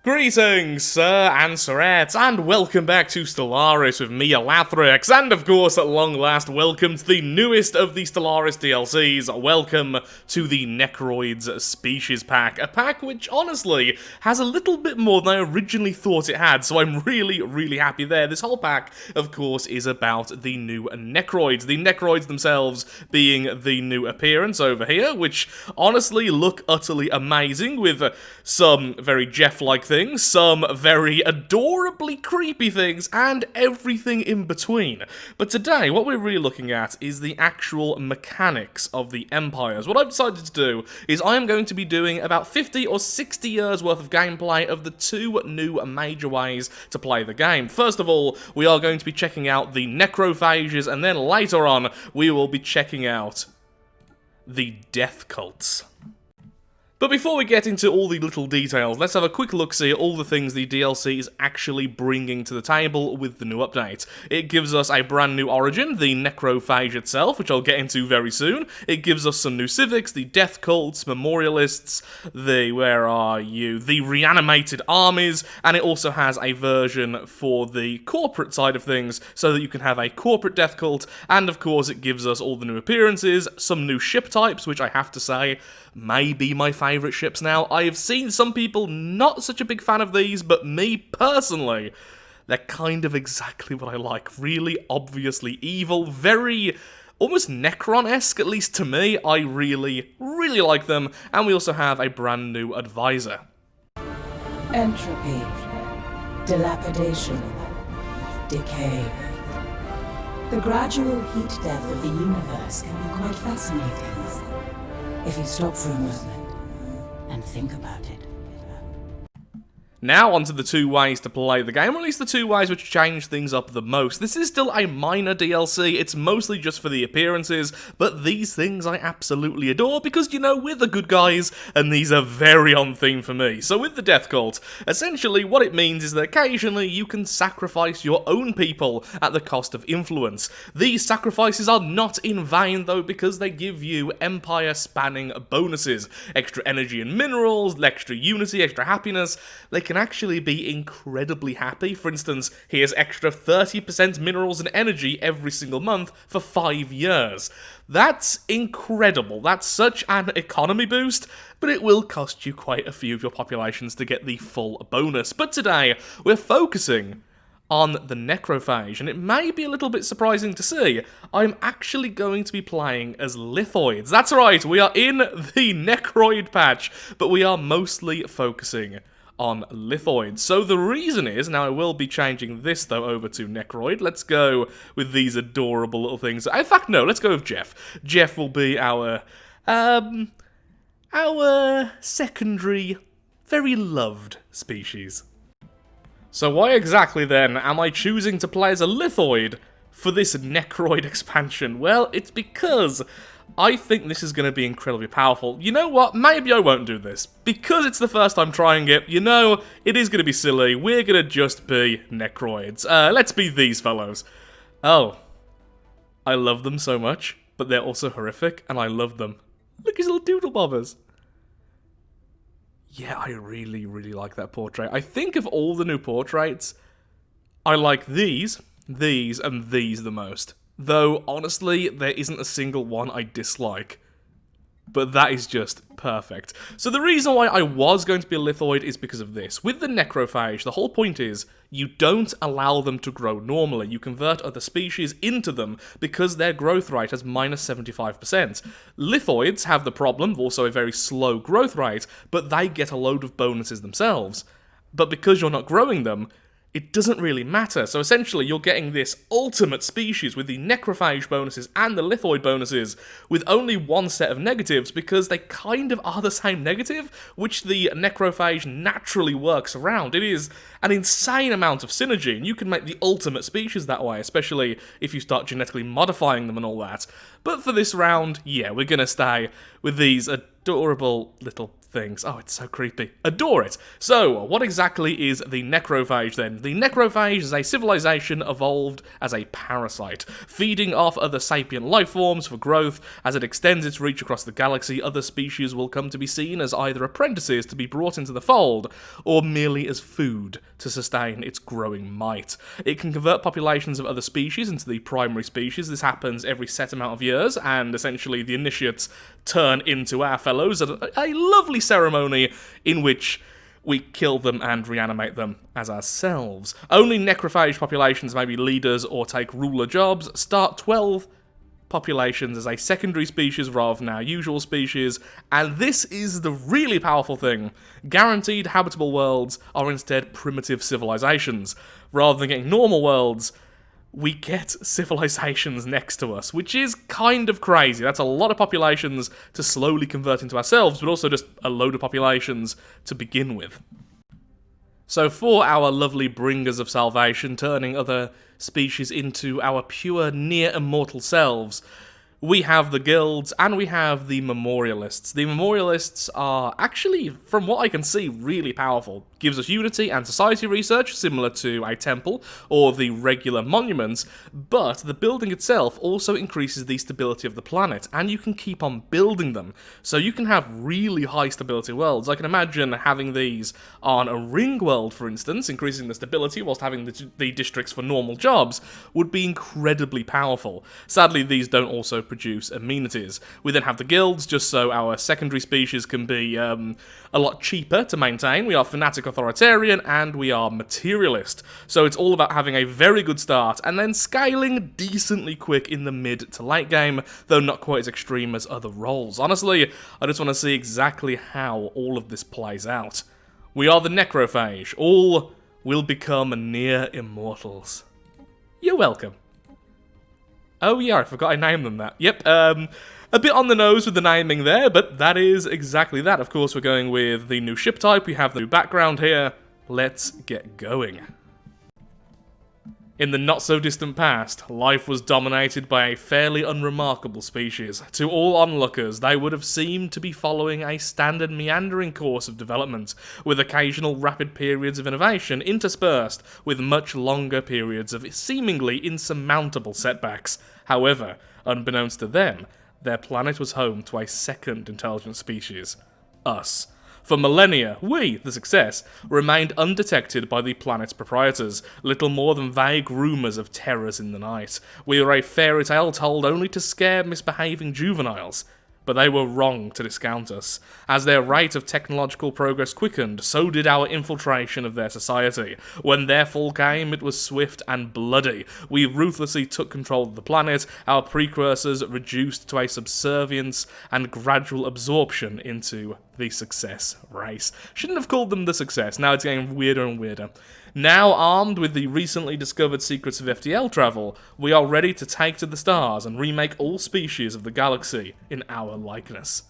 Greetings, sir and sirettes, and welcome back to Stellaris with me, Alathrix, and of course, at long last, welcome to the newest of the Stellaris DLCs. Welcome to the Necroids Species Pack, a pack which, honestly, has a little bit more than I originally thought it had, so I'm really happy there. This whole pack, of course, is about the new Necroids, the Necroids themselves being the new appearance over here, which, honestly, look utterly amazing, with some very Jeff-like things, some very adorably creepy things, and everything in between. But today, what we're really looking at is the actual mechanics of the Empires. What I've decided to do is I am going to be doing about 50 or 60 years worth of gameplay of the two new major ways to play the game. First of all, we are going to be checking out the Necrophages, and then later on, we will be checking out the Death Cults. But before we get into all the little details, let's have a quick look-see at all the things the DLC is actually bringing to the table with the new update. It gives us a brand new origin, the Necrophage itself, which I'll get into very soon. It gives us some new civics, the Death Cults, Memorialists, the reanimated armies, and it also has a version for the corporate side of things, so that you can have a corporate Death Cult, and of course it gives us all the new appearances, some new ship types, which I have to say, may be my favourite ships now. I have seen some people not such a big fan of these, but me personally, they're kind of exactly what I like. Really obviously evil, very almost Necron-esque, at least to me. I really like them, and we also have a brand new advisor. Entropy, dilapidation, decay. The gradual heat death of the universe can be quite fascinating, if you stop for a moment and think about it. Now onto the two ways to play the game, or at least the two ways which change things up the most. This is still a minor DLC, it's mostly just for the appearances, but these things I absolutely adore because, you know, we're the good guys, and these are very on theme for me. So with the Death Cult, essentially what it means is that occasionally you can sacrifice your own people at the cost of influence. These sacrifices are not in vain though, because they give you empire-spanning bonuses. Extra energy and minerals, extra unity, extra happiness. They can actually be incredibly happy. For instance, here's extra 30% minerals and energy every single month for 5 years. That's incredible. That's such an economy boost, but it will cost you quite a few of your populations to get the full bonus. But today, we're focusing on the Necrophage, and it may be a little bit surprising to see, I'm actually going to be playing as Lithoids. That's right, we are in the Necroid patch, but we are mostly focusing on Lithoids. So the reason is, now I will be changing this though over to Necroid. Let's go with these adorable little things. In fact, no, let's go with Jeff. Jeff will be our secondary, very loved species. So why exactly then am I choosing to play as a Lithoid for this Necroid expansion? Well, it's because I think this is going to be incredibly powerful. You know what? Maybe I won't do this. Because it's the first time trying it, you know, it is going to be silly. We're going to just be Necroids. Let's be these fellows. Oh. I love them so much, but they're also horrific, and I love them. Look, his little doodle bobbers. Yeah, I really like that portrait. I think of all the new portraits, I like these, and these the most. Though, honestly, there isn't a single one I dislike. But that is just perfect. So the reason why I was going to be a Lithoid is because of this. With the Necrophage, the whole point is, you don't allow them to grow normally. You convert other species into them because their growth rate is minus 75%. Lithoids have the problem of also a very slow growth rate, but they get a load of bonuses themselves. But because you're not growing them, it doesn't really matter. So essentially, you're getting this ultimate species with the Necrophage bonuses and the Lithoid bonuses with only one set of negatives because they kind of are the same negative, which the Necrophage naturally works around. It is an insane amount of synergy, and you can make the ultimate species that way, especially if you start genetically modifying them and all that. But for this round, yeah, we're gonna stay with these adorable little things. Oh, it's so creepy. Adore it. So, what exactly is the Necrophage then? The Necrophage is a civilization evolved as a parasite, feeding off other sapient life forms for growth. As it extends its reach across the galaxy, other species will come to be seen as either apprentices to be brought into the fold, or merely as food to sustain its growing might. It can convert populations of other species into the primary species. This happens every set amount of years, and essentially the initiates turn into our fellows at a lovely ceremony in which we kill them and reanimate them as ourselves. Only necrophage populations may be leaders or take ruler jobs. Start 12 populations as a secondary species rather than our usual species, and this is the really powerful thing. Guaranteed habitable worlds are instead primitive civilizations. Rather than getting normal worlds, we get civilizations next to us, which is kind of crazy. That's a lot of populations to slowly convert into ourselves, but also just a load of populations to begin with. So for our lovely bringers of salvation, turning other species into our pure, near-immortal selves, we have the guilds, and we have the memorialists. The memorialists are actually, from what I can see, really powerful. Gives us unity and society research, similar to a temple, or the regular monuments, but the building itself also increases the stability of the planet, and you can keep on building them. So you can have really high stability worlds. I can imagine having these on a ring world, for instance, increasing the stability whilst having the districts for normal jobs, would be incredibly powerful. Sadly, these don't also produce amenities. We then have the guilds, just so our secondary species can be a lot cheaper to maintain. We are fanatic authoritarian, and we are materialist. So it's all about having a very good start, and then scaling decently quick in the mid to late game, though not quite as extreme as other roles. Honestly, I just want to see exactly how all of this plays out. We are the Necrophage. All will become near immortals. You're welcome. Oh yeah, I forgot I named them that. Yep, a bit on the nose with the naming there, but that is exactly that. Of course, we're going with the new ship type. We have the new background here. Let's get going. In the not-so-distant past, life was dominated by a fairly unremarkable species. To all onlookers, they would have seemed to be following a standard meandering course of development, with occasional rapid periods of innovation interspersed with much longer periods of seemingly insurmountable setbacks. However, unbeknownst to them, their planet was home to a second intelligent species. Us. For millennia, we, the success, remained undetected by the planet's proprietors, little more than vague rumours of terrors in the night. We were a fairy tale told only to scare misbehaving juveniles. But they were wrong to discount us. As their rate of technological progress quickened, so did our infiltration of their society. When their fall came, it was swift and bloody. We ruthlessly took control of the planet, our precursors reduced to a subservience and gradual absorption into the success race. Shouldn't have called them the success, now it's getting weirder and weirder. Now armed with the recently discovered secrets of FTL travel, we are ready to take to the stars and remake all species of the galaxy in our likeness.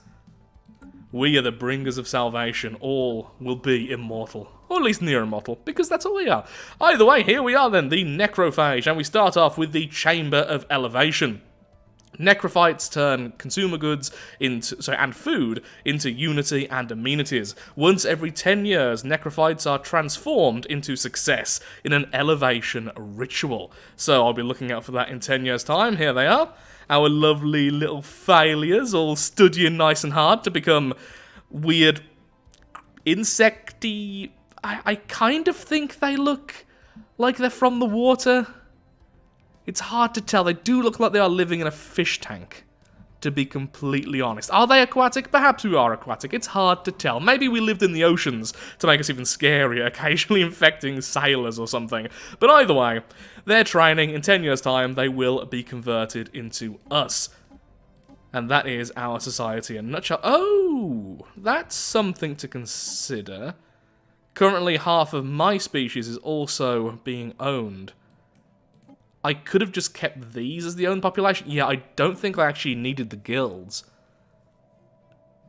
We are the bringers of salvation, all will be immortal. Or at least near immortal, because that's all we are. Either way, here we are then, the Necrophage, and we start off with the Chamber of Elevation. Necrophytes turn consumer goods and food into unity and amenities. Once every 10 years, necrophytes are transformed into success in an elevation ritual. So I'll be looking out for that in 10 years' time. Here they are. Our lovely little failures, all studying nice and hard to become weird insecty. I kind of think they look like they're from the water. It's hard to tell. They do look like they are living in a fish tank, to be completely honest. Are they aquatic? Perhaps we are aquatic. It's hard to tell. Maybe we lived in the oceans to make us even scarier, occasionally infecting sailors or something. But either way, their training, in 10 years' time, they will be converted into us. And that is our society in a nutshell. Oh, that's something to consider. Currently, half of my species is also being owned. I could have just kept these as the owned population. Yeah, I don't think I actually needed the guilds.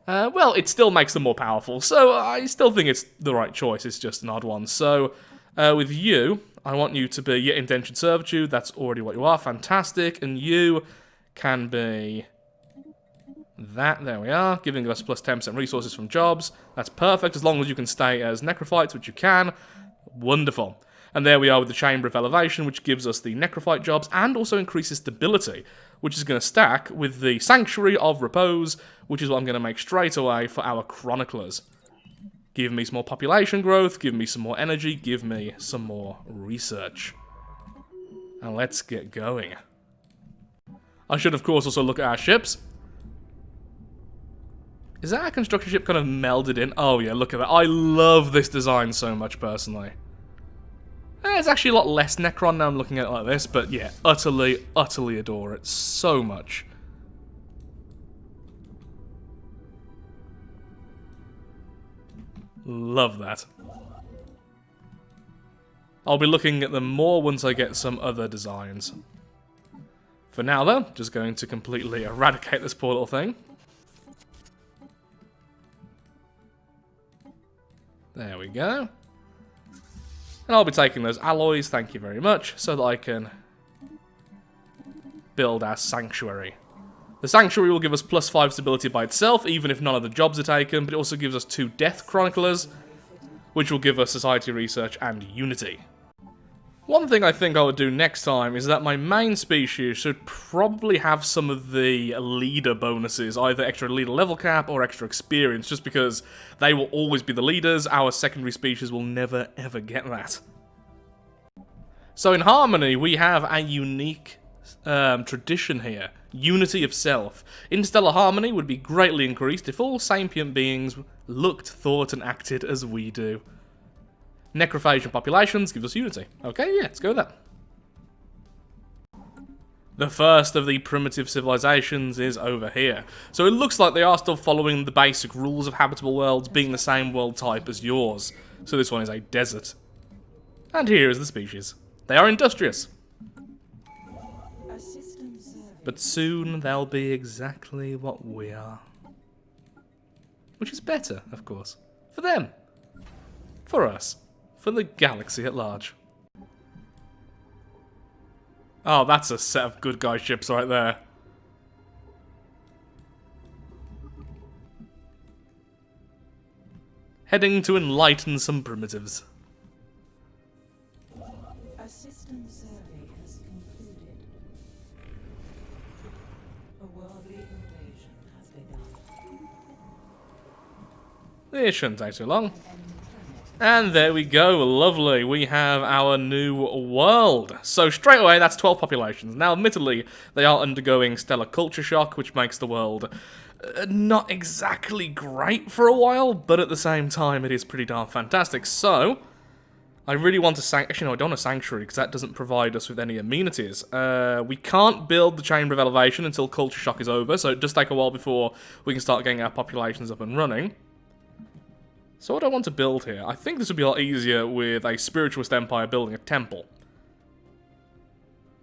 Well, it still makes them more powerful, so I still think it's the right choice. It's just an odd one. So, with you, I want you to be your indentured servitude. That's already what you are. Fantastic. And you can be There we are, giving us plus 10% resources from jobs. That's perfect, as long as you can stay as Necrophytes, which you can. Wonderful. And there we are with the Chamber of Elevation, which gives us the Necrophyte jobs, and also increases stability, which is going to stack with the Sanctuary of Repose, which is what I'm going to make straight away for our Chroniclers. Give me some more population growth, give me some more energy, give me some more research. And let's get going. I should, of course, also look at our ships. Is that a construction ship kind of melded in? Oh yeah, look at that. I love this design so much, personally. It's actually a lot less Necron now I'm looking at it like this, but yeah, utterly, utterly adore it so much. Love that. I'll be looking at them more once I get some other designs. For now, though, just going to completely eradicate this poor little thing. There we go. And I'll be taking those alloys, thank you very much, so that I can build our Sanctuary. The Sanctuary will give us plus 5 stability by itself, even if none of the jobs are taken, but it also gives us 2 Death Chroniclers, which will give us Society Research and Unity. One thing I think I would do next time is that my main species should probably have some of the leader bonuses, either extra leader level cap or extra experience, just because they will always be the leaders. Our secondary species will never ever get that. So in Harmony, we have a unique tradition here. Unity of self. Interstellar harmony would be greatly increased if all sapient beings looked, thought, and acted as we do. Necrophage and populations gives us unity. Okay, yeah, let's go with that. The first of the primitive civilizations is over here. So it looks like they are still following the basic rules of habitable worlds, being the same world type as yours. So this one is a desert. And here is the species. They are industrious. But soon they'll be exactly what we are. Which is better, of course. For them. For us. For the galaxy at large. Oh, that's a set of good guy ships right there. Heading to enlighten some primitives. A system survey has concluded. A worldly invasion has begun. It shouldn't take too long. And there we go, lovely. We have our new world. So straight away, that's 12 populations. Now, admittedly, they are undergoing stellar culture shock, which makes the world not exactly great for a while, but at the same time, it is pretty darn fantastic. So, I really want to actually, no, I don't want a sanctuary, because that doesn't provide us with any amenities. We can't build the Chamber of Elevation until culture shock is over, so it does take a while before we can start getting our populations up and running. So what do I want to build here? I think this would be a lot easier with a spiritualist empire building a temple.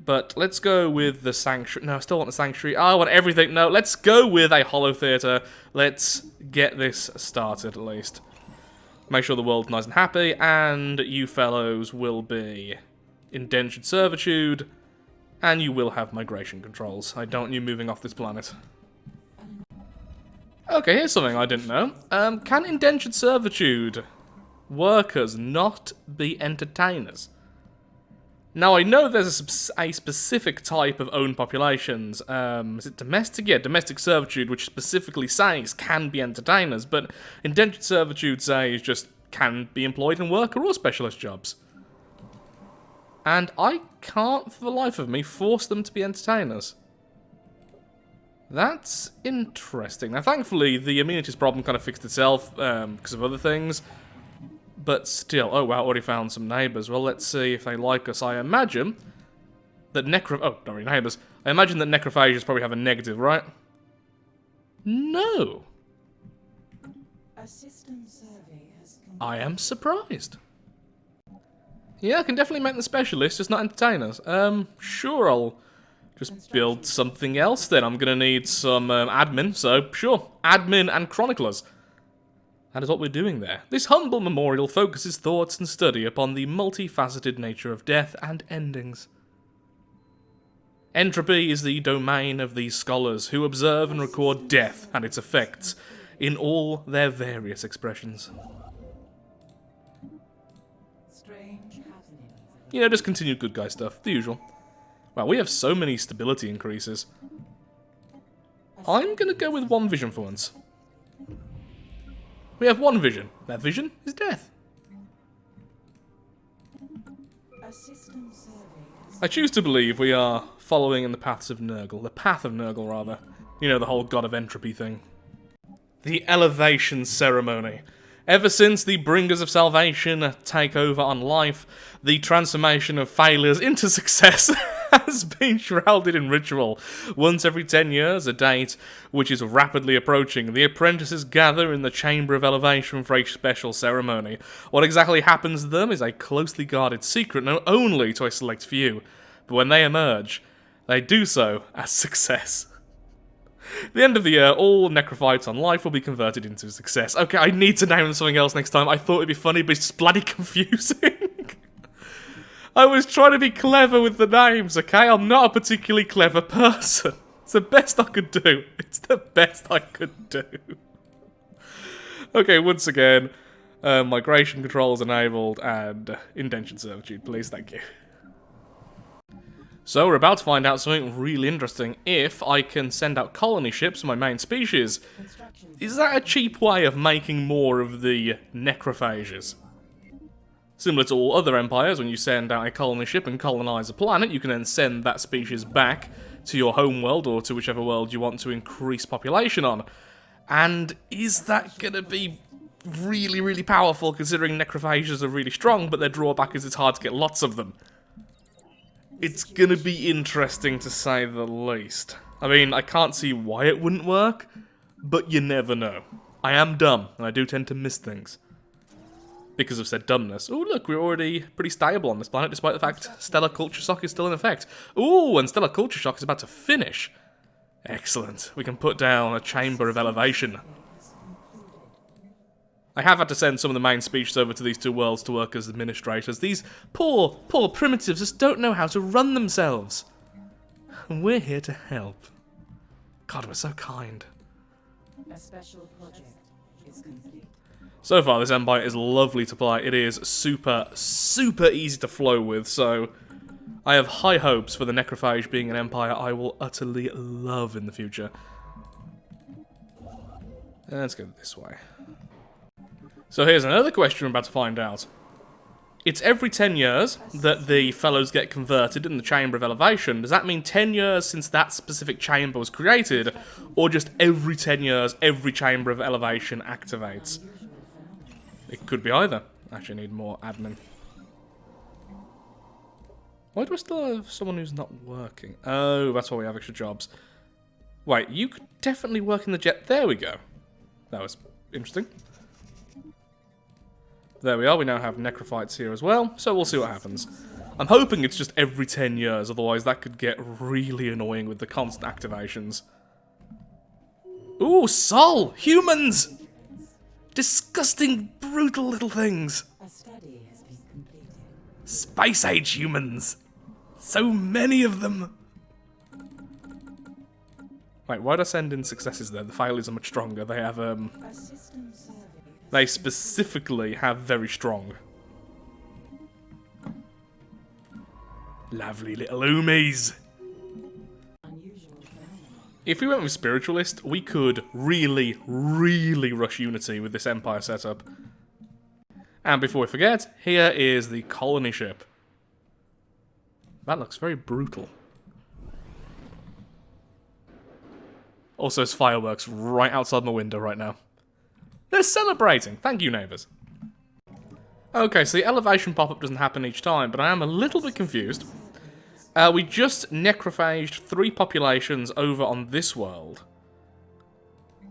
But let's go with the sanctuary. No, I still want the sanctuary. I want everything. No, let's go with a hollow theatre. Let's get this started at least. Make sure the world's nice and happy, and you fellows will be indentured servitude, and you will have migration controls. I don't want you moving off this planet. Okay, here's something I didn't know. Can indentured servitude workers not be entertainers? Now, I know there's a specific type of owned populations. Is it domestic? Yeah, domestic servitude, which specifically says can be entertainers, but indentured servitude says just can be employed in worker or specialist jobs. And I can't, for the life of me, force them to be entertainers. That's interesting. Now, thankfully, the amenities problem kind of fixed itself because of other things. But still, oh wow, already found some neighbours. Well, let's see if they like us. I imagine that not really neighbours. I imagine that necrophages probably have a negative, right? No. A system survey has I am surprised. Yeah, I can definitely make them specialists, just not entertainers. Sure, I'll just build something else then. I'm gonna need some admin, so sure. Admin and chroniclers. That is what we're doing there. This humble memorial focuses thoughts and study upon the multifaceted nature of death and endings. Entropy is the domain of these scholars who observe and record death and its effects in all their various expressions. You know, just continued good guy stuff, the usual. Wow, we have so many stability increases. I'm gonna go with one vision for once. We have one vision. That vision is death. I choose to believe we are following in the paths of Nurgle. The path of Nurgle, rather. You know, the whole god of entropy thing. The elevation ceremony. Ever since the bringers of salvation take over on life, the transformation of failures into success has been shrouded in ritual. Once every 10 years, a date which is rapidly approaching, the apprentices gather in the Chamber of Elevation for a special ceremony. What exactly happens to them is a closely guarded secret known only to a select few, but when they emerge, they do so as success. At the end of the year, all necrophytes on life will be converted into success. Okay, I need to name them something else next time. I thought it'd be funny, but it's just bloody confusing. I was trying to be clever with the names, okay? I'm not a particularly clever person. It's the best I could do. It's the best I could do. Okay, once again, migration controls enabled and indentured servitude, please, thank you. So we're about to find out something really interesting. If I can send out colony ships, my main species, is that a cheap way of making more of the necrophages? Similar to all other empires, when you send out a colony ship and colonize a planet, you can then send that species back to your homeworld or to whichever world you want to increase population on. And is that going to be really, really powerful, considering necrophages are really strong, but their drawback is it's hard to get lots of them? It's gonna be interesting, to say the least. I mean, I can't see why it wouldn't work, but you never know. I am dumb, and I do tend to miss things. Because of said dumbness. Oh, look, we're already pretty stable on this planet, despite the fact Stellar Culture Shock is still in effect. Ooh, and Stellar Culture Shock is about to finish. Excellent. We can put down a Chamber of Elevation. I have had to send some of the main species over to these two worlds to work as administrators. These poor primitives just don't know how to run themselves. And we're here to help. God, we're so kind. A special project is complete. So far, this Empire is lovely to play. It is super, super easy to flow with, so I have high hopes for the Necrophage being an Empire I will utterly love in the future. Let's go this way. So here's another question we're about to find out. It's every 10 years that the fellows get converted in the Chamber of Elevation. Does that mean 10 years since that specific chamber was created, or just every 10 years every Chamber of Elevation activates? It could be either. Actually, I need more admin. Why do I still have someone who's not working? Oh, that's why we have extra jobs. Wait, you could definitely work in the jet. There we go. That was interesting. There we are, we now have necrophytes here as well, so we'll see what happens. I'm hoping it's just every 10 years, otherwise that could get really annoying with the constant activations. Ooh, Sol! Humans! Disgusting, brutal little things. A study has been completed. Space age humans! So many of them! Wait, why'd I send in successes there? The failures are much stronger. They have, A system survey. They specifically have very strong. Lovely little oomies. If we went with Spiritualist, we could really, really rush Unity with this Empire setup. And before we forget, here is the colony ship. That looks very brutal. Also, there's fireworks right outside my window right now. They're celebrating! Thank you, neighbours. Okay, so the elevation pop-up doesn't happen each time, but I am a little bit confused. We just necrophaged 3 populations over on this world.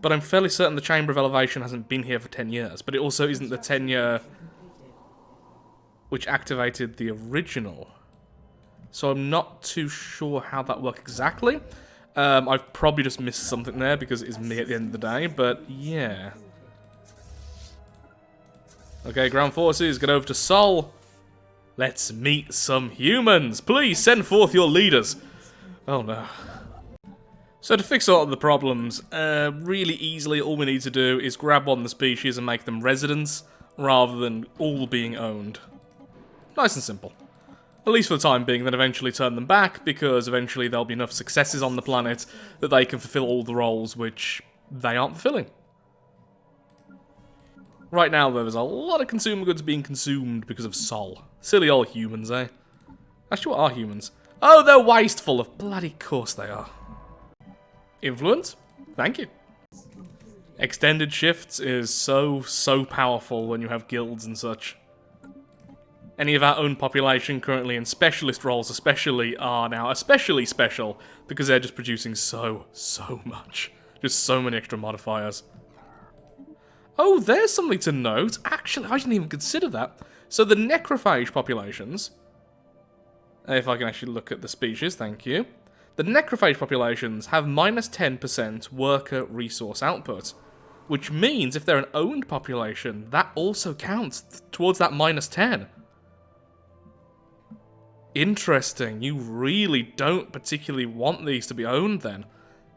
But I'm fairly certain the Chamber of Elevation hasn't been here for 10 years, but it also isn't the 10-year which activated the original. So I'm not too sure how that works exactly. I've probably just missed something there because it is me at the end of the day, but yeah. Okay, ground forces, get over to Sol. Let's meet some humans. Please send forth your leaders. Oh no. So to fix all of the problems, really easily all we need to do is grab one of the species and make them residents, rather than all being owned. Nice and simple. At least for the time being, then eventually turn them back, because eventually there'll be enough successes on the planet that they can fulfill all the roles which they aren't fulfilling. Right now, though, there's a lot of consumer goods being consumed because of Sol. Silly old humans, eh? Actually, what are humans? Oh, they're wasteful. Of bloody course they are. Influence? Thank you. Extended shifts is so powerful when you have guilds and such. Any of our own population currently in specialist roles especially are now especially special because they're just producing so much. Just so many extra modifiers. Oh, there's something to note. Actually, I didn't even consider that. So the necrophage populations, if I can actually look at the species, thank you. The necrophage populations have minus 10% worker resource output, which means if they're an owned population, that also counts towards that minus 10. Interesting. You really don't particularly want these to be owned then.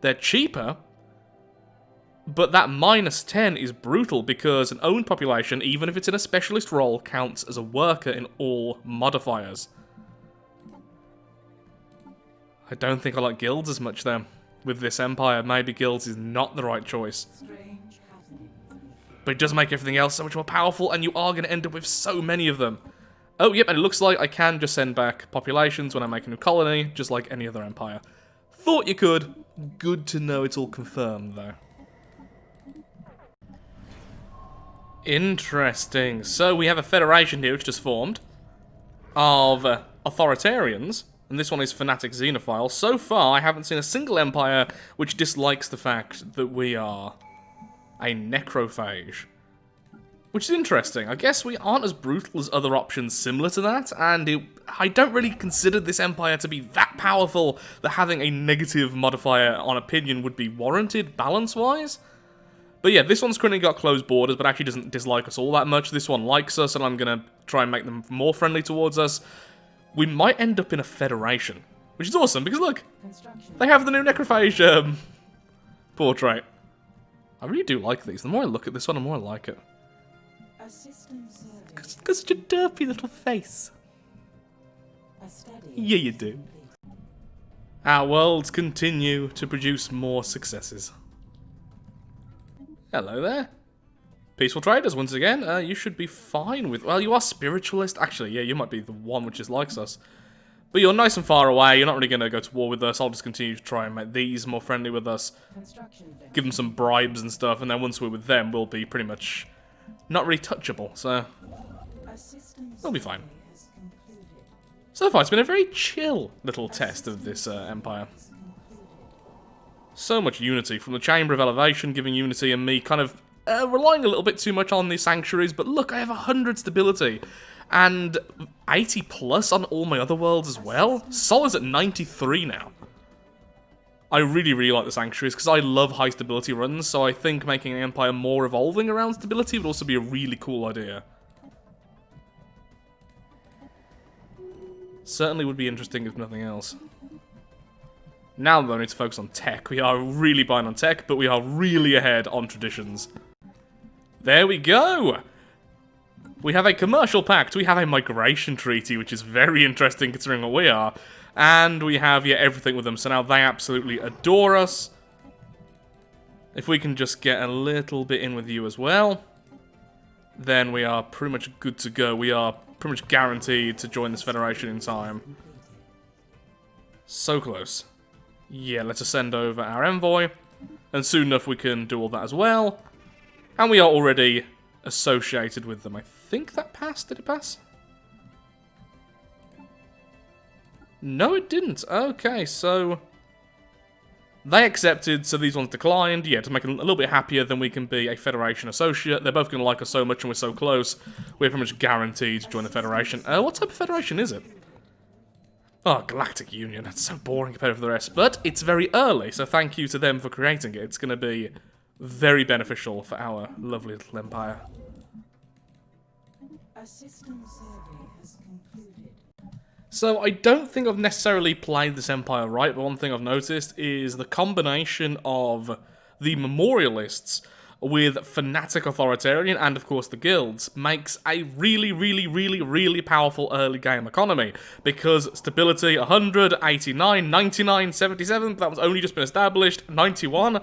They're cheaper, but that minus 10 is brutal because an owned population, even if it's in a specialist role, counts as a worker in all modifiers. I don't think I like guilds as much then. With this empire, maybe guilds is not the right choice. But it does make everything else so much more powerful, and you are going to end up with so many of them. Oh, yep, and it looks like I can just send back populations when I make a new colony, just like any other empire. Thought you could. Good to know it's all confirmed, though. Interesting. So we have a federation here which just formed of authoritarians, and this one is fanatic xenophiles. So far, I haven't seen a single empire which dislikes the fact that we are a necrophage. Which is interesting. I guess we aren't as brutal as other options similar to that, and I don't really consider this empire to be that powerful that having a negative modifier on opinion would be warranted, balance-wise. But yeah, this one's currently got closed borders, but actually doesn't dislike us all that much. This one likes us, and I'm going to try and make them more friendly towards us. We might end up in a federation, which is awesome, because look, they have the new necrophage portrait. I really do like these. The more I look at this one, the more I like it. Because such a derpy little face. Yeah, you do. Our worlds continue to produce more successes. Hello there. Peaceful traders, once again. You should be fine with... Well, you are spiritualist. Actually, yeah, you might be the one which just likes us. But you're nice and far away. You're not really going to go to war with us. I'll just continue to try and make these more friendly with us. Give them some bribes and stuff. And then once we're with them, we'll be pretty much not really touchable. So, we'll be fine. So far, it's been a very chill little test of this empire. So much unity from the Chamber of Elevation, giving unity, and me kind of relying a little bit too much on the sanctuaries. But look, I have 100 stability and 80 plus on all my other worlds as well. Sol is at 93 now. I really like the sanctuaries because I love high stability runs. So I think making an empire more evolving around stability would also be a really cool idea. Certainly would be interesting if nothing else. Now though, I need to focus on tech. We are really behind on tech, but we are really ahead on traditions. There we go! We have a commercial pact, we have a migration treaty, which is very interesting considering what we are. And we have, yeah, everything with them, so now they absolutely adore us. If we can just get a little bit in with you as well, then we are pretty much good to go. We are pretty much guaranteed to join this federation in time. So close. Yeah, let's just send over our envoy, and soon enough we can do all that as well. And we are already associated with them. I think that passed. Did it pass? No, it didn't. Okay, so they accepted, so these ones declined. Yeah, to make it a little bit happier, then we can be a Federation associate. They're both going to like us so much, and we're so close. We're pretty much guaranteed to join the Federation. What type of Federation is it? Oh, Galactic Union. That's so boring compared to the rest. But it's very early, so thank you to them for creating it. It's going to be very beneficial for our lovely little empire. A system survey has concluded. So I don't think I've necessarily played this Empire right, but one thing I've noticed is the combination of the Memorialists with Fanatic Authoritarian and, of course, the guilds makes a really, really, really, really powerful early game economy. Because stability 100, 89, 99, 77, that one's only just been established, 91.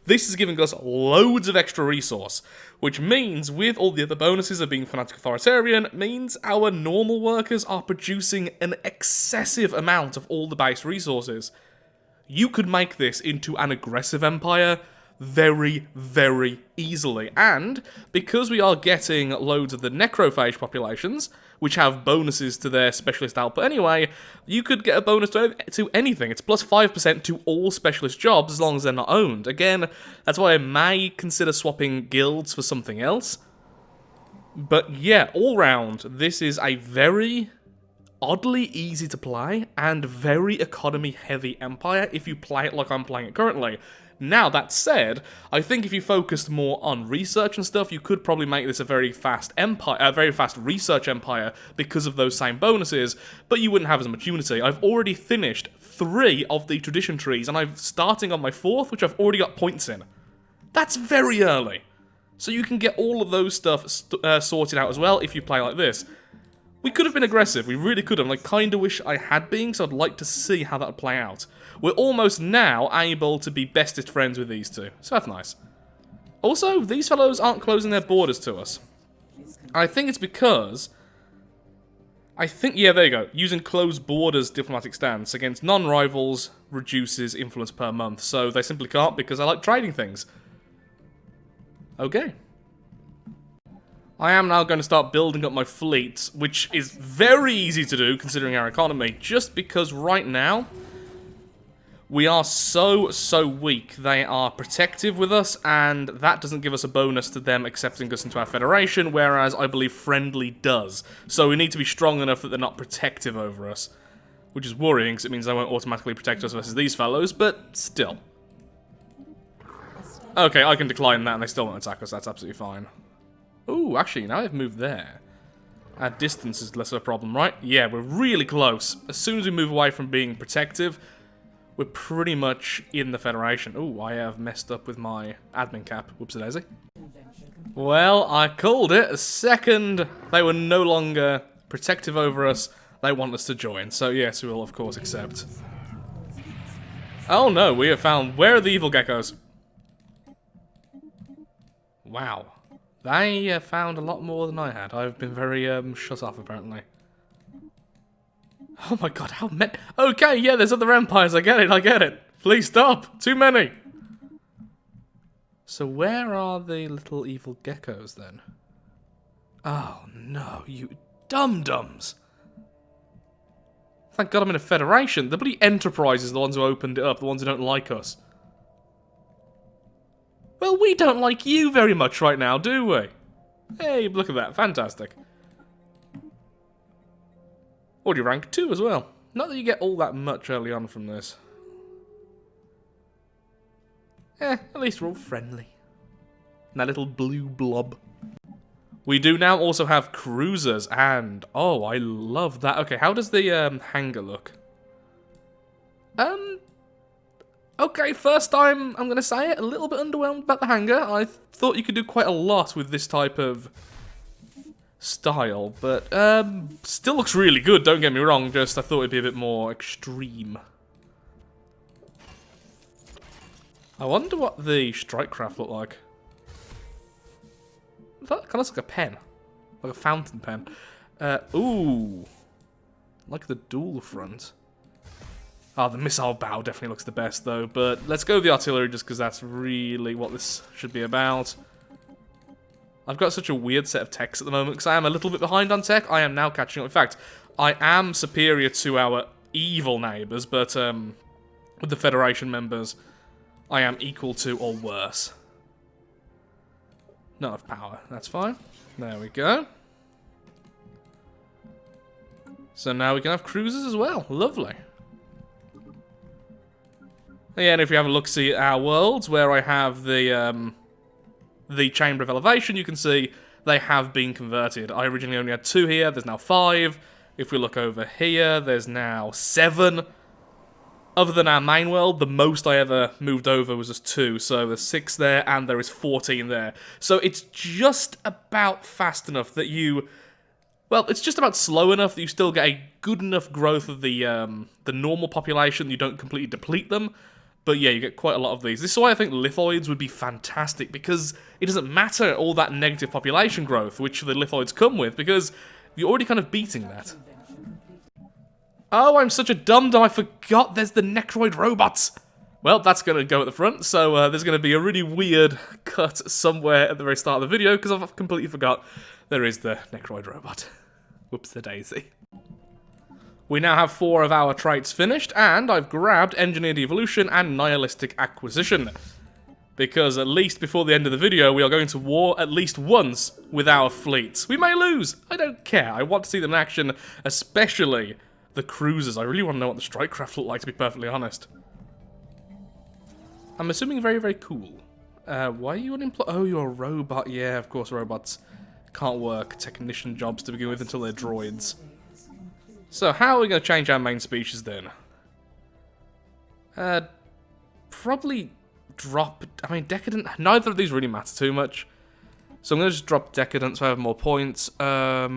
This is giving us loads of extra resource, which means, with all the other bonuses of being Fanatic Authoritarian, means our normal workers are producing an excessive amount of all the base resources. You could make this into an aggressive empire very, very easily. And because we are getting loads of the Necrophage populations, which have bonuses to their specialist output anyway, you could get a bonus to anything. It's plus 5% to all specialist jobs as long as they're not owned. Again, that's why I may consider swapping guilds for something else. But yeah, all round, this is a very oddly easy to play and very economy heavy empire if you play it like I'm playing it currently. Now, that said, I think if you focused more on research and stuff, you could probably make this a very fast empire, a very fast research empire because of those same bonuses, but you wouldn't have as much unity. I've already finished 3 of the tradition trees, and I'm starting on my 4th, which I've already got points in. That's very early. So you can get all of those stuff sorted out as well if you play like this. We could have been aggressive, we really could have, and I kinda wish I had been, so I'd like to see how that would play out. We're almost now able to be bestest friends with these two, so that's nice. Also, these fellows aren't closing their borders to us. I think it's because... yeah, there you go. Using closed borders diplomatic stance against non-rivals reduces influence per month, so they simply can't because I like trading things. Okay. I am now going to start building up my fleet, which is very easy to do considering our economy, just because right now we are so weak. They are protective with us, and that doesn't give us a bonus to them accepting us into our federation, whereas I believe friendly does. So we need to be strong enough that they're not protective over us, which is worrying because it means they won't automatically protect us versus these fellows, but still. Okay, I can decline that and they still won't attack us, that's absolutely fine. Ooh, actually, now they've moved there. Our distance is less of a problem, right? Yeah, we're really close. As soon as we move away from being protective, we're pretty much in the Federation. Ooh, I have messed up with my admin cap. Whoopsie-daisy. Well, I called it. The second they were no longer protective over us, they want us to join. So yes, we will of course accept. Oh no, we have found... Where are the evil geckos? Wow. They found a lot more than I had. I've been very shut off, apparently. Oh my god, how many? Okay, yeah, there's other empires. I get it. Please stop. Too many. So where are the little evil geckos, then? Oh no, you dum-dums. Thank god I'm in a federation. The bloody Enterprise is the ones who opened it up, the ones who don't like us. Well, we don't like you very much right now, do we? Hey, look at that. Fantastic. Already rank 2 as well. Not that you get all that much early on from this. At least we're all friendly. And that little blue blob. We do now also have cruisers, and... Oh, I love that. Okay, how does the hangar look? Okay, first time, I'm going to say it, a little bit underwhelmed about the hangar. I thought you could do quite a lot with this type of style, but still looks really good, don't get me wrong, just I thought it'd be a bit more extreme. I wonder what the strike craft looked like. That kind of looks like a pen, like a fountain pen. Ooh, like the dual front. Oh, the missile bow definitely looks the best, though. But let's go with the artillery just because that's really what this should be about. I've got such a weird set of techs at the moment because I am a little bit behind on tech. I am now catching up. In fact, I am superior to our evil neighbours, but with the Federation members, I am equal to or worse. Not enough power. That's fine. There we go. So now we can have cruisers as well. Lovely. Yeah, and if you have a look-see at our worlds, where I have the Chamber of Elevation, you can see they have been converted. I originally only had 2 here, there's now 5. If we look over here, there's now 7. Other than our main world, the most I ever moved over was just 2, so there's 6 there, and there is 14 there. So it's just about fast enough that you... Well, it's just about slow enough that you still get a good enough growth of the normal population, you don't completely deplete them. But yeah, you get quite a lot of these. This is why I think lithoids would be fantastic, because it doesn't matter all that negative population growth, which the lithoids come with, because you're already kind of beating that. Oh, I'm such a dum-dum, I forgot there's the Necroid robots! Well, that's going to go at the front, so there's going to be a really weird cut somewhere at the very start of the video, because I've completely forgot there is the Necroid robot. Whoops-a-daisy. We now have 4 of our traits finished, and I've grabbed Engineered Evolution and Nihilistic Acquisition. Because at least before the end of the video, we are going to war at least once with our fleets. We may lose, I don't care, I want to see them in action, especially the cruisers. I really want to know what the strike craft look like, to be perfectly honest. I'm assuming very, very cool. Why are you unemployed? Oh, you're a robot. Yeah, of course, robots can't work technician jobs to begin with until they're droids. So, how are we going to change our main species then? Probably drop... I mean, Decadent... Neither of these really matter too much. So I'm going to just drop Decadent so I have more points. I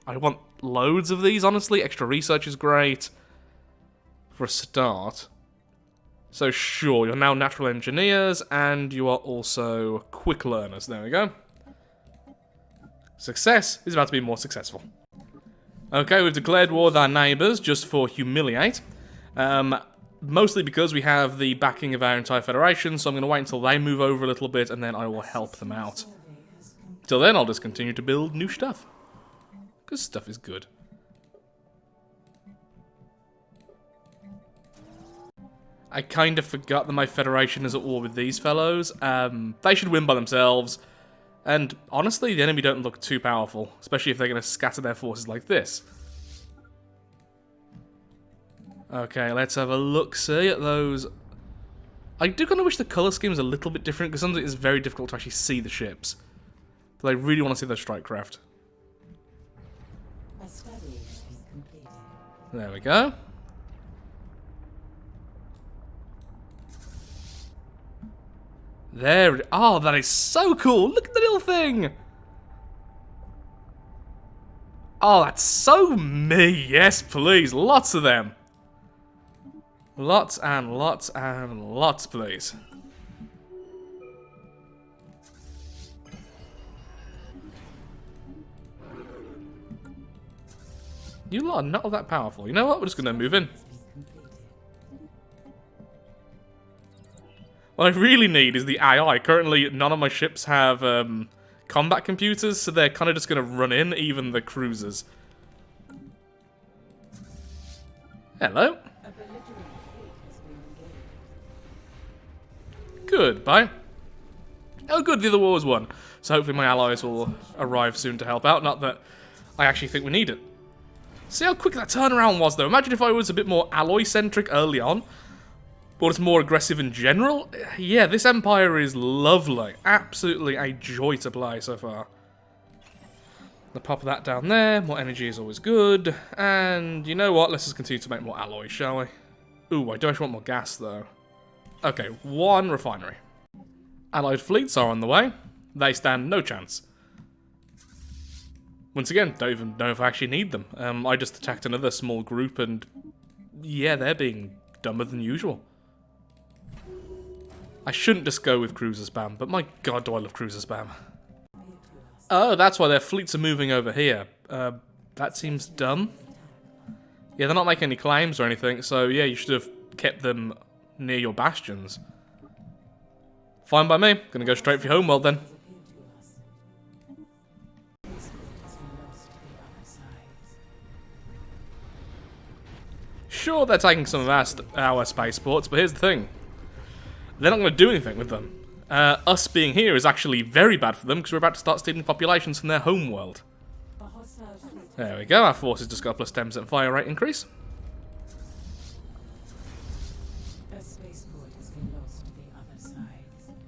want loads of these, honestly. Extra research is great. For a start. So sure, you're now natural engineers, and you are also quick learners. There we go. Success is about to be more successful. Okay, we've declared war with our neighbours just for humiliate. Mostly because we have the backing of our entire federation, so I'm going to wait until they move over a little bit, and then I will help them out. Till then, I'll just continue to build new stuff. Because stuff is good. I kind of forgot that my federation is at war with these fellows. They should win by themselves. And honestly, the enemy don't look too powerful, especially if they're going to scatter their forces like this. Okay, let's have a look-see at those. I do kind of wish the colour scheme was a little bit different, because sometimes it's very difficult to actually see the ships. But I really want to see their strike craft. There we go. There it... Oh, that is so cool! Look at the little thing! Oh, that's so me! Yes, please! Lots of them! Lots and lots and lots, please. You lot are not all that powerful. You know what? We're just going to move in. What I really need is the AI. Currently, none of my ships have combat computers, so they're kind of just going to run in, even the cruisers. Hello. Goodbye. Oh good, the other war was won. So hopefully my allies will arrive soon to help out. Not that I actually think we need it. See how quick that turnaround was, though. Imagine if I was a bit more alloy-centric early on. But it's more aggressive in general. Yeah, this Empire is lovely. Absolutely a joy to play so far. I'll pop that down there. More energy is always good. And you know what? Let's just continue to make more alloys, shall we? Ooh, I do actually want more gas, though. Okay, 1 refinery. Allied fleets are on the way. They stand no chance. Once again, don't even know if I actually need them. I just attacked another small group and... yeah, they're being dumber than usual. I shouldn't just go with cruiser spam, but my god do I love cruiser spam. Oh, that's why their fleets are moving over here. That seems dumb. Yeah, they're not making any claims or anything, so yeah, you should have kept them near your bastions. Fine by me. Gonna go straight for your homeworld then. Sure, they're taking some of our spaceports, but here's the thing. They're not going to do anything with them. Us being here is actually very bad for them, because we're about to start stealing populations from their homeworld. There we go, our forces just got a plus 10% fire rate increase.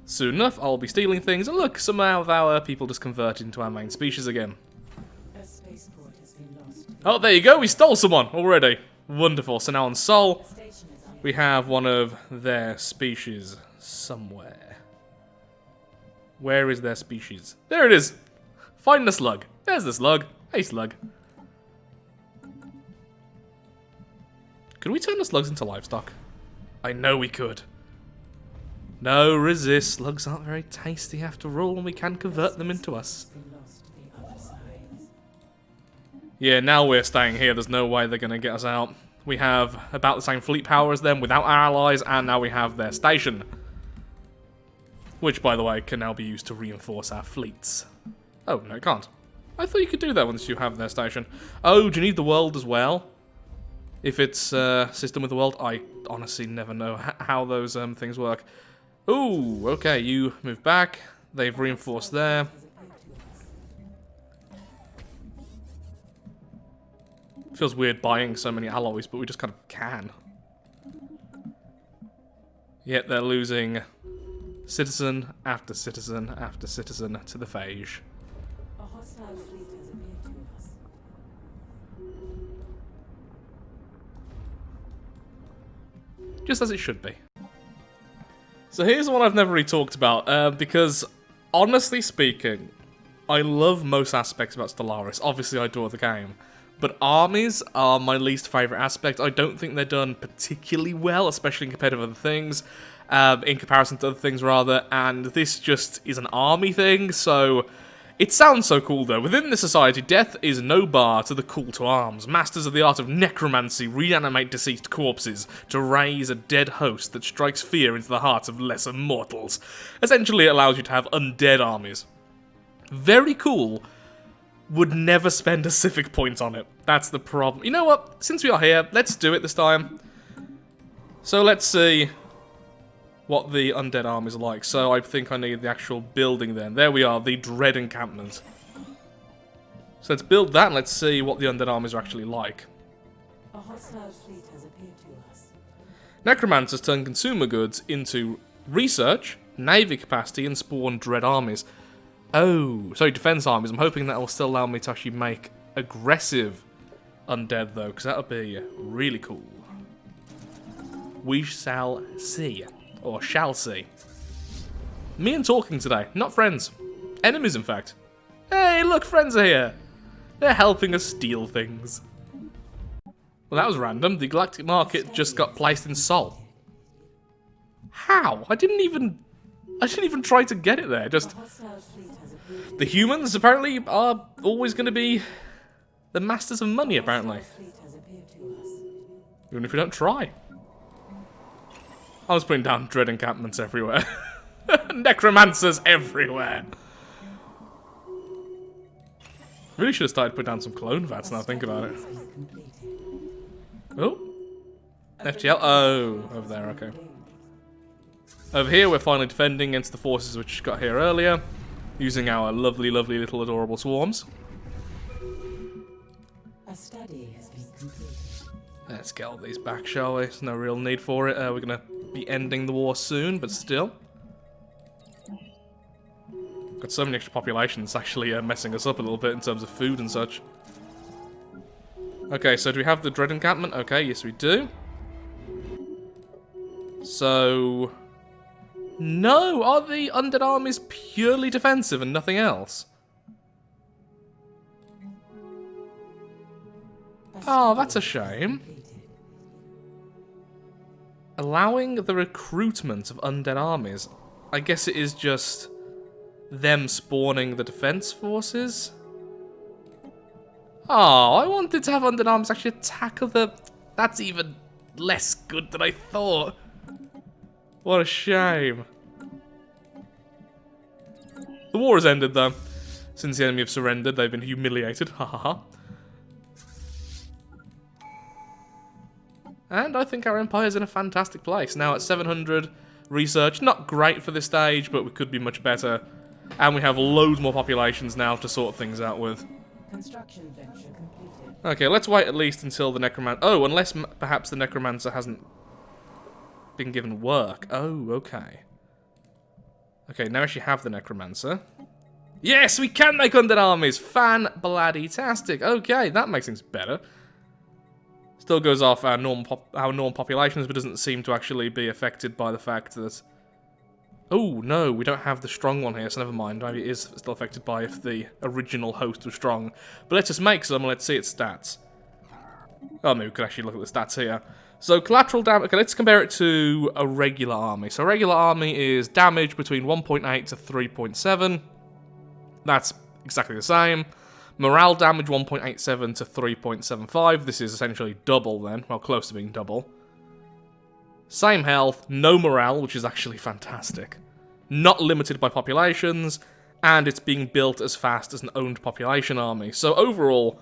Soon enough, I'll be stealing things, and look, some of our people just converted into our main species again. Oh, there you go. We stole someone already. Wonderful. So now on Sol, we have one of their species somewhere. Where is their species? There it is. Find the slug. There's the slug. Hey, slug. Could we turn the slugs into livestock? I know we could. No, resist. Slugs aren't very tasty after all, and we can convert them into us. Yeah, now we're staying here. There's no way they're going to get us out. We have about the same fleet power as them without our allies, and now we have their station. Which, by the way, can now be used to reinforce our fleets. Oh, no, it can't. I thought you could do that once you have their station. Oh, do you need the world as well? If it's system with the world, I honestly never know how those things work. Ooh, okay, you move back. They've reinforced there. Feels weird buying so many alloys, but we just kind of can. Yet they're losing citizen after citizen after citizen to the Phage. A hostile fleet has appeared to us. Just as it should be. So here's one I've never really talked about, because honestly speaking, I love most aspects about Stellaris. Obviously I adore the game. But armies are my least favourite aspect. I don't think they're done particularly well, especially compared to other things. In comparison to other things, rather. And this just is an army thing, so... It sounds so cool, though. Within this society, death is no bar to the call to arms. Masters of the art of necromancy reanimate deceased corpses to raise a dead host that strikes fear into the hearts of lesser mortals. Essentially, it allows you to have undead armies. Very cool. Would never spend a civic point on it. That's the problem. You know what? Since we are here, let's do it this time. So let's see what the undead armies are like. So I think I need the actual building then. There we are, the Dread Encampment. So let's build that and let's see what the undead armies are actually like. A hostile fleet has appeared to us. Necromancers turn consumer goods into research, navy capacity, and spawn dread armies. Oh, sorry, defense armies. I'm hoping that will still allow me to actually make aggressive undead, though, because that would be really cool. We shall see. Or shall see. Me and talking today. Not friends. Enemies, in fact. Hey, look, friends are here. They're helping us steal things. Well, that was random. The Galactic Market just got placed in Sol. How? I didn't even try to get it there. Just... The humans apparently are always going to be the masters of money, apparently. Even if we don't try. I was putting down dread encampments everywhere. Necromancers everywhere. Really should have started putting down some clone vats now I think about it. Oh. FGL. Oh, over there, okay. Over here we're finally defending against the forces which got here earlier. Using our lovely, lovely little adorable swarms. A study has been completed. Let's get all these back, shall we? There's no real need for it. We're going to be ending the war soon, but still. Got so many extra populations actually messing us up a little bit in terms of food and such. Okay, so do we have the Dread Encampment? Okay, yes we do. So... No! Are the undead armies purely defensive and nothing else? Oh, that's a shame. Allowing the recruitment of undead armies. I guess it is just them spawning the defense forces. Oh, I wanted to have undead armies actually attack the... That's even less good than I thought. What a shame. The war has ended, though. Since the enemy have surrendered, they've been humiliated. Ha ha ha. And I think our empire's in a fantastic place. Now at 700 research, not great for this stage, but we could be much better. And we have loads more populations now to sort things out with. Construction venture completed. Okay, let's wait at least until the necromancer... Oh, unless perhaps the necromancer hasn't been given work. Oh, okay. Okay, now we actually have the necromancer. Yes, we can make undead armies. Fan-bloody-tastic. Okay, that makes things better. Still goes off our normal populations, but doesn't seem to actually be affected by the fact that... Oh, no, we don't have the strong one here, so never mind. Maybe it is still affected by if the original host was strong. But let's just make some and let's see its stats. Oh, maybe we could actually look at the stats here. So, collateral damage... Okay, let's compare it to a regular army. So, a regular army is damage between 1.8 to 3.7. That's exactly the same. Morale damage 1.87 to 3.75. This is essentially double then. Well, close to being double. Same health, no morale, which is actually fantastic. Not limited by populations, and it's being built as fast as an owned population army. So overall,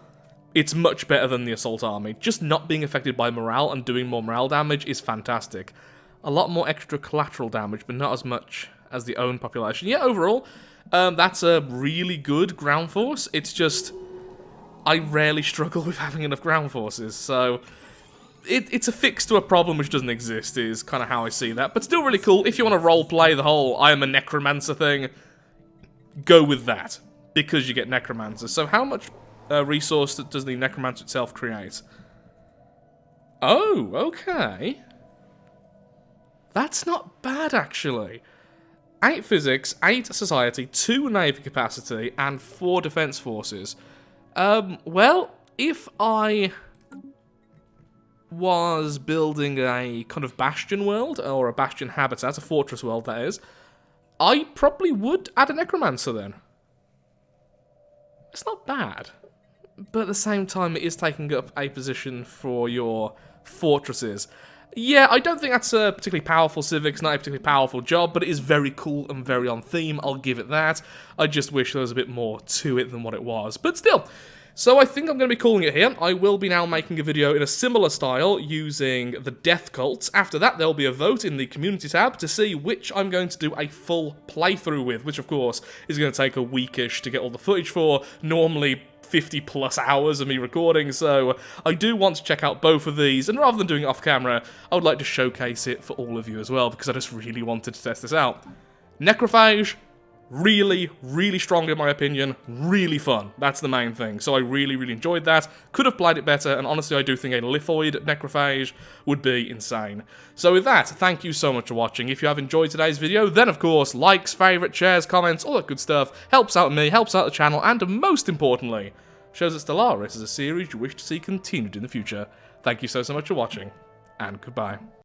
it's much better than the assault army. Just not being affected by morale and doing more morale damage is fantastic. A lot more extra collateral damage, but not as much as the owned population. Yeah, overall, that's a really good ground force. It's just, I rarely struggle with having enough ground forces, so... It's a fix to a problem which doesn't exist, is kind of how I see that. But still really cool. If you want to roleplay the whole I am a necromancer thing, go with that. Because you get necromancers. So how much resource does the necromancer itself create? Oh, okay. That's not bad, actually. 8 physics, 8 society, 2 navy capacity, and 4 defense forces. Well, if I... was building a kind of bastion world, or a bastion habitat, a fortress world that is, I probably would add a necromancer then. It's not bad, but at the same time it is taking up a position for your fortresses. Yeah, I don't think that's a particularly powerful civic, it's not a particularly powerful job, but it is very cool and very on theme, I'll give it that. I just wish there was a bit more to it than what it was, but still. So I think I'm going to be calling it here. I will be now making a video in a similar style using the death cults. After that, there will be a vote in the community tab to see which I'm going to do a full playthrough with, which of course is going to take a weekish to get all the footage for, normally 50 plus hours of me recording, so I do want to check out both of these, and rather than doing it off camera, I would like to showcase it for all of you as well, because I just really wanted to test this out. Necrophage. Really, really strong in my opinion, really fun, that's the main thing, so I really, really enjoyed that, could have played it better, and honestly I do think a lithoid necrophage would be insane. So with that, thank you so much for watching. If you have enjoyed today's video, then of course, likes, favourites, shares, comments, all that good stuff, helps out me, helps out the channel, and most importantly, shows that Stellaris is a series you wish to see continued in the future. Thank you so much for watching, and goodbye.